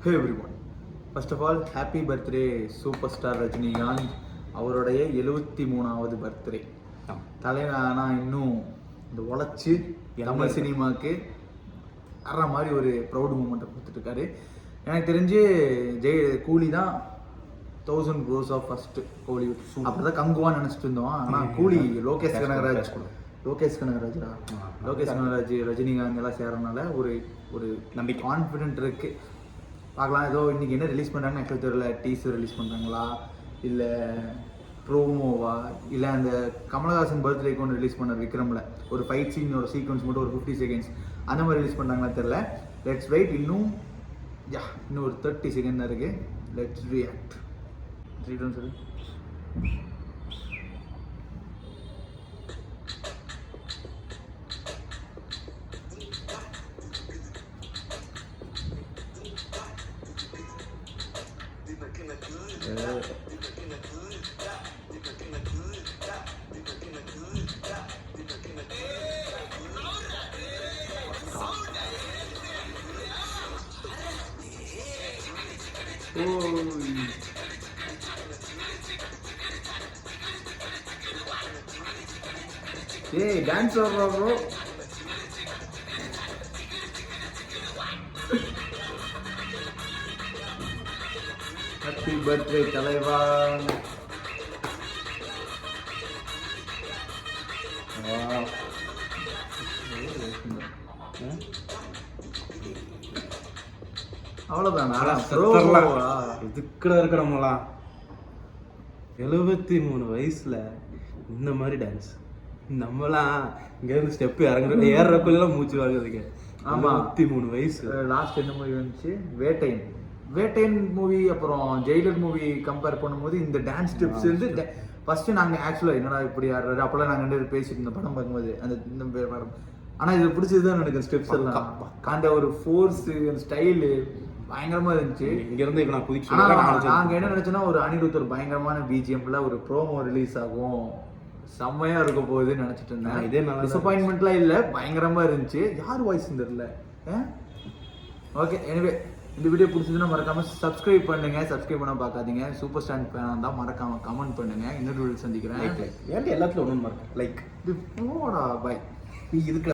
Hey everyone. First of all, happy birthday super star Rajinikanth. அவருடைய 73வது birthday. தலைவனா இன்னும் இந்த உழைச்சி தமிழ் சினிமாவுக்கு வர்ற மாதிரி ஒரு ப்ரௌட் மூமெண்ட்டை கொடுத்துட்ருக்காரு. எனக்கு தெரிஞ்சு கூலி தான் 1000 crores ஆஃப் ஃபர்ஸ்ட் கோலிவுட். அப்படி தான் கங்குவான்னு நினச்சிட்டு இருந்தோம். ஆனால் கூலி லோகேஷ் கனகராஜ் ரஜினிகாந்த் எல்லாம் சேர்றதுனால ஒரு ஒரு நம்பிக்கை கான்ஃபிடென்ட் இருக்குது. பார்க்கலாம். ஏதோ இன்றைக்கி என்ன ரிலீஸ் பண்ணுறாங்கன்னு எனக்கு தெரியல. டீசர் ரிலீஸ் பண்ணுறாங்களா இல்லை ப்ரோமோவா இல்லை அந்த கமலஹாசன் பர்த்டேக்கு ஒன்று ரிலீஸ் பண்ண விக்ரமில் ஒரு ஃபைட் சீன் ஒரு சீக்வன்ஸ் மட்டும் ஒரு 50 seconds அந்த மாதிரி ரிலீஸ் பண்ணுறாங்களா தெரில. Let's wait. இன்னும் ஒரு 30 seconds தான் இருக்குது. Let's react. சொல்லு. ஏய் டான்ஸ் ஆடுறா ப்ரோ. ஹாப்பி பர்த்டே தலைவா. அவ்வளோதானா? இதுக்குள்ள இருக்கிறவங்களாம் 73 வயசுல இந்த மாதிரி டான்ஸ். நம்மளாம் இங்கேருந்து ஸ்டெப்பு ஏறக்குள்ளெல்லாம் மூச்சு வாங்குறதுக்கு. ஆமாம், 73 வயசு. லாஸ்ட் என்ன மூவி வந்துச்சு? வேட்டையன் மூவி அப்புறம் ஜெயிலர் மூவி கம்பேர் பண்ணும்போது இந்த டான்ஸ் ஸ்டெப்ஸ் வந்து ஃபர்ஸ்ட் நாங்கள் ஆக்சுவலாக என்னடா இப்படி ஆடுறாரு அப்போல்லாம் நாங்கள் 2 பேரும் பேசிட்டு இருந்த படம் பார்க்கும்போது இந்த படம். ஆனால் இது பிடிச்சது தான் எனக்கு ஸ்டெப்ஸ் எல்லாம். அந்த ஒரு ஃபோர்ஸு அந்த ஸ்டைலு பயங்கரமாக இருந்துச்சு. இங்கேருந்து இப்போ நான் புதுச்சு. ஆனால் நாங்கள் என்ன நினச்சோன்னா ஒரு அனிருத் ஒரு பயங்கரமான பிஜிஎம்ல ஒரு ப்ரோமோ ரிலீஸ் ஆகும், செம்மையாக இருக்க போகுதுன்னு நினச்சிட்டு இருந்தேன். இதே நல்லா டிசப்பாயின்மெண்ட்லாம் இல்லை, பயங்கரமாக இருந்துச்சு. யார் வாய்ஸ் தெரியல. ஓகே, எனிவே இந்த வீடியோ பிடிச்சதுன்னா மறக்காமல் சப்ஸ்கிரைப் பண்ணுங்கள். சப்ஸ்கிரைப் பண்ண பார்க்காதீங்க. சூப்பர் ஸ்டார் ஃபேன் தான் மறக்காமல் கமெண்ட் பண்ணுங்கள். இன்னொரு வீடியோ சந்திக்கிறேன். எல்லாத்துலையும் ஒன்று மறக்க லைக் இது போடா பாய். நீ இதுக்கு